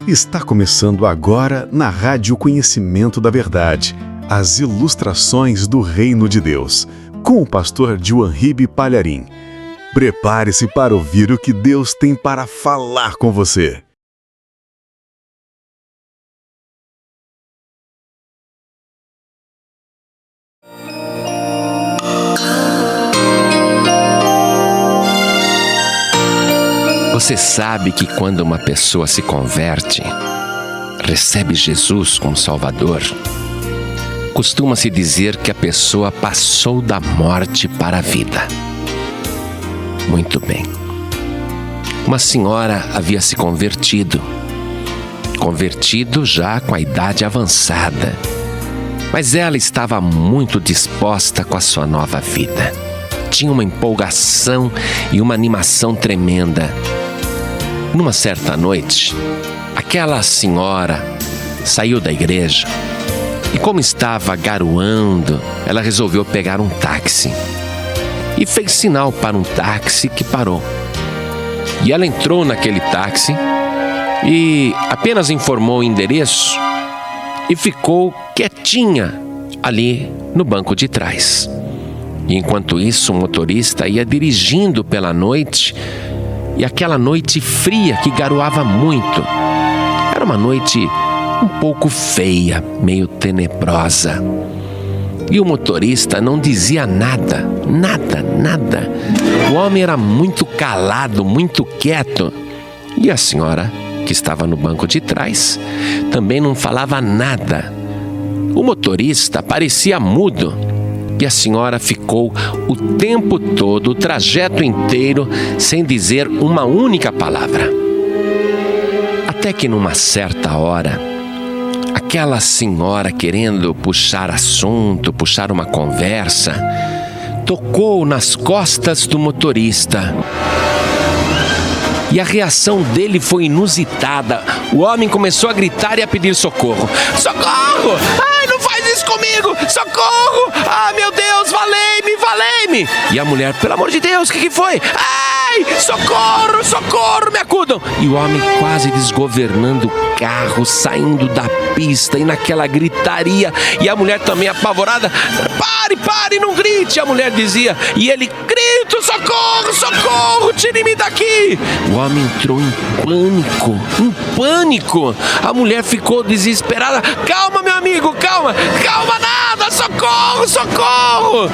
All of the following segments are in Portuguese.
Está começando agora na Rádio Conhecimento da Verdade, as ilustrações do Reino de Deus, com o pastor Joanribe Palharim. Prepare-se para ouvir o que Deus tem para falar com você. Você sabe que quando uma pessoa se converte, recebe Jesus como Salvador, costuma-se dizer que a pessoa passou da morte para a vida. Muito bem. Uma senhora havia se convertido já com a idade avançada, mas ela estava muito disposta com a sua nova vida. Tinha uma empolgação e uma animação tremenda. Numa certa noite, aquela senhora saiu da igreja e, como estava garoando, ela resolveu pegar um táxi e fez sinal para um táxi que parou. E ela entrou naquele táxi e apenas informou o endereço e ficou quietinha ali no banco de trás. E enquanto isso, o motorista ia dirigindo pela noite. E aquela noite fria que garoava muito. Era uma noite um pouco feia, meio tenebrosa. E o motorista não dizia nada. O homem era muito calado, muito quieto. E a senhora, que estava no banco de trás, também não falava nada. O motorista parecia mudo. E a senhora ficou o tempo todo, o trajeto inteiro, sem dizer uma única palavra. Até que numa certa hora, aquela senhora, querendo puxar assunto, puxar uma conversa, tocou nas costas do motorista. E a reação dele foi inusitada. O homem começou a gritar e a pedir socorro. Socorro! Ai, não faz isso comigo! Socorro! Ah, meu Deus, valei-me! E a mulher, pelo amor de Deus, o que foi? Ai, socorro, me acudam! E o homem quase desgovernando o carro, saindo da pista e naquela gritaria. E a mulher também apavorada. Pare, não grite! A mulher dizia. E ele, grito, socorro, tire-me daqui! O homem entrou em pânico. A mulher ficou desesperada. Calma, meu amigo, calma nada, socorro!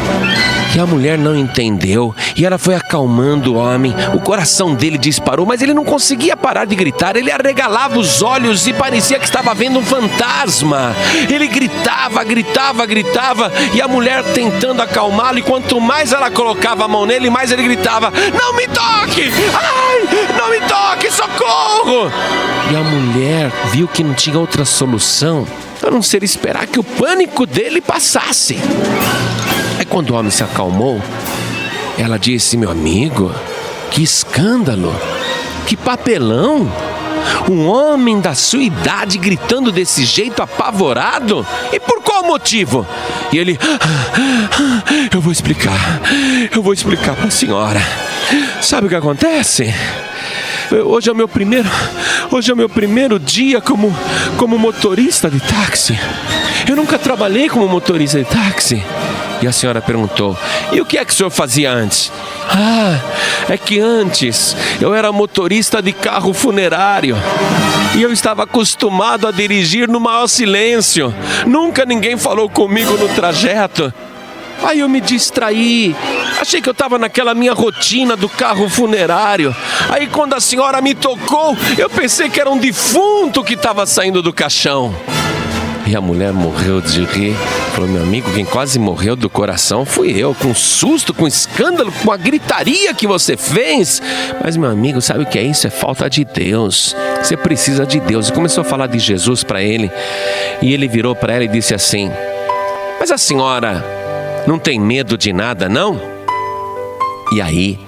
E a mulher não entendeu, e ela foi acalmando o homem. O coração dele disparou, mas ele não conseguia parar de gritar. Ele arregalava os olhos e parecia que estava vendo um fantasma. Ele gritava, e a mulher tentando acalmá-lo, e quanto mais ela colocava a mão nele, mais ele gritava, não me toque! Ai, não me toque, socorro! E a mulher viu que não tinha outra solução a não ser esperar que o pânico dele passasse. Aí quando o homem se acalmou, ela disse, meu amigo, que escândalo, que papelão, um homem da sua idade gritando desse jeito apavorado, e por qual motivo? E ele, eu vou explicar para a senhora. Sabe o que acontece? Hoje é o meu primeiro dia como motorista de táxi. Eu nunca trabalhei como motorista de táxi. E a senhora perguntou, e o que é que o senhor fazia antes? É que antes eu era motorista de carro funerário. E eu estava acostumado a dirigir no maior silêncio. Nunca ninguém falou comigo no trajeto. Aí eu me distraí, achei que eu estava naquela minha rotina do carro funerário. Aí quando a senhora me tocou, eu pensei que era um defunto que estava saindo do caixão. E a mulher morreu de rir. Falou, meu amigo, quem quase morreu do coração fui eu, com susto, com escândalo, com a gritaria que você fez. Mas, meu amigo, sabe o que é isso? É falta de Deus. Você precisa de Deus. E começou a falar de Jesus para ele. E ele virou para ela e disse assim, mas a senhora não tem medo de nada, não? E aí,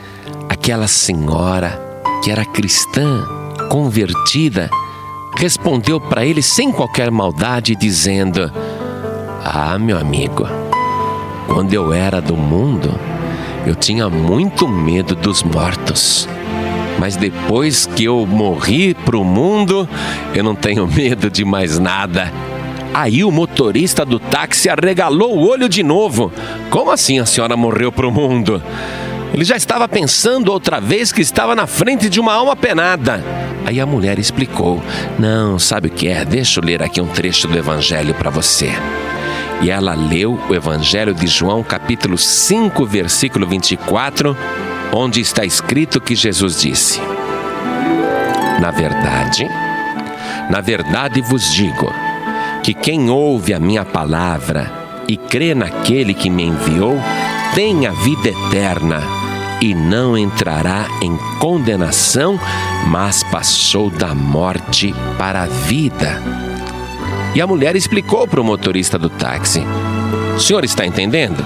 aquela senhora que era cristã, convertida, respondeu para ele sem qualquer maldade, dizendo, meu amigo, quando eu era do mundo, eu tinha muito medo dos mortos. Mas depois que eu morri pro mundo, eu não tenho medo de mais nada. Aí o motorista do táxi arregalou o olho de novo. Como assim a senhora morreu pro mundo? Ele já estava pensando outra vez que estava na frente de uma alma penada. Aí a mulher explicou: não, sabe o que é? Deixa eu ler aqui um trecho do Evangelho para você. E ela leu o Evangelho de João, capítulo 5, versículo 24, onde está escrito que Jesus disse: na verdade vos digo, que quem ouve a minha palavra e crê naquele que me enviou, tem a vida eterna e não entrará em condenação, mas passou da morte para a vida. E a mulher explicou para o motorista do táxi: o senhor está entendendo?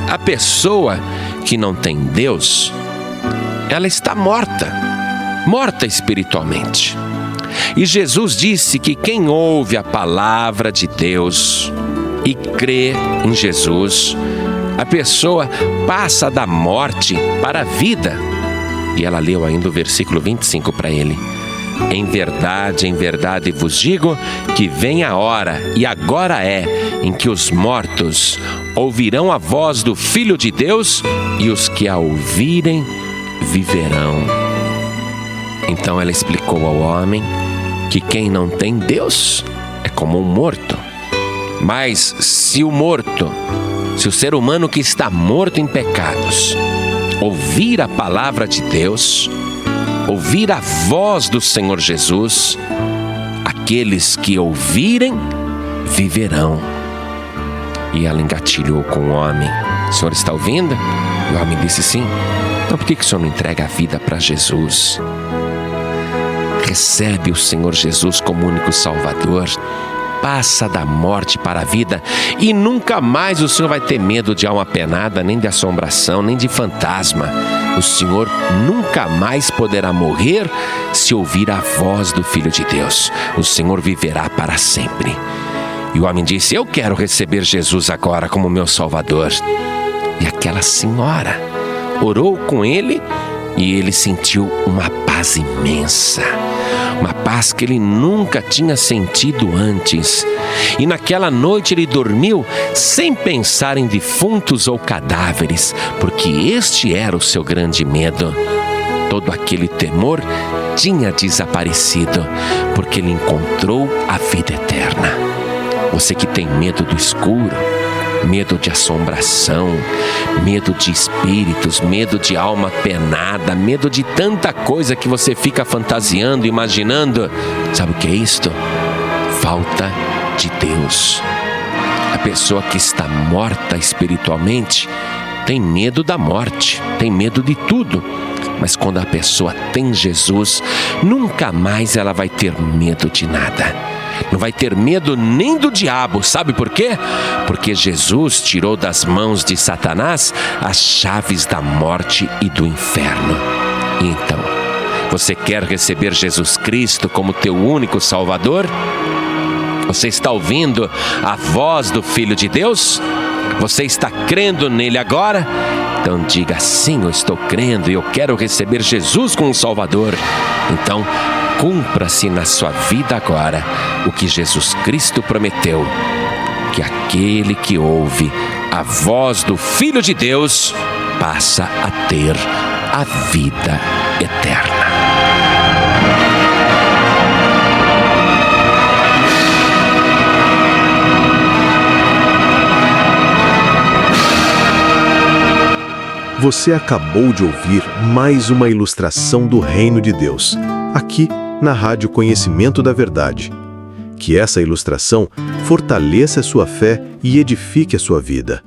A pessoa que não tem Deus, ela está morta espiritualmente. E Jesus disse que quem ouve a palavra de Deus e crê em Jesus, a pessoa passa da morte para a vida. E ela leu ainda o versículo 25 para ele: em verdade vos digo que vem a hora, e agora é, em que os mortos ouvirão a voz do Filho de Deus, e os que a ouvirem viverão. Então ela explicou ao homem que quem não tem Deus é como um morto. Mas se o ser humano que está morto em pecados ouvir a palavra de Deus, ouvir a voz do Senhor Jesus, aqueles que ouvirem viverão. E ela engatilhou com o homem: o senhor está ouvindo? E o homem disse sim. Então por que o senhor não entrega a vida para Jesus? Recebe o Senhor Jesus como único Salvador, passa da morte para a vida, e nunca mais o senhor vai ter medo de alma penada, nem de assombração, nem de fantasma. O senhor nunca mais poderá morrer se ouvir a voz do Filho de Deus. O senhor viverá para sempre. E o homem disse: eu quero receber Jesus agora como meu Salvador. E aquela senhora orou com ele, e ele sentiu uma paz imensa, uma paz que ele nunca tinha sentido antes. E naquela noite ele dormiu sem pensar em defuntos ou cadáveres, porque este era o seu grande medo. Todo aquele temor tinha desaparecido, porque ele encontrou a vida eterna. Você que tem medo do escuro, medo de assombração, medo de espíritos, medo de alma penada, medo de tanta coisa que você fica fantasiando, imaginando, sabe o que é isto? Falta de Deus. A pessoa que está morta espiritualmente tem medo da morte, tem medo de tudo. Mas quando a pessoa tem Jesus, nunca mais ela vai ter medo de nada. Não vai ter medo nem do diabo. Sabe por quê? Porque Jesus tirou das mãos de Satanás as chaves da morte e do inferno. Então, você quer receber Jesus Cristo como teu único Salvador? Você está ouvindo a voz do Filho de Deus? Você está crendo nele agora? Então diga: sim, eu estou crendo e eu quero receber Jesus como Salvador. Então, cumpra-se na sua vida agora o que Jesus Cristo prometeu: que aquele que ouve a voz do Filho de Deus passa a ter a vida eterna. Você acabou de ouvir mais uma ilustração do Reino de Deus, aqui na Rádio Conhecimento da Verdade. Que essa ilustração fortaleça a sua fé e edifique a sua vida.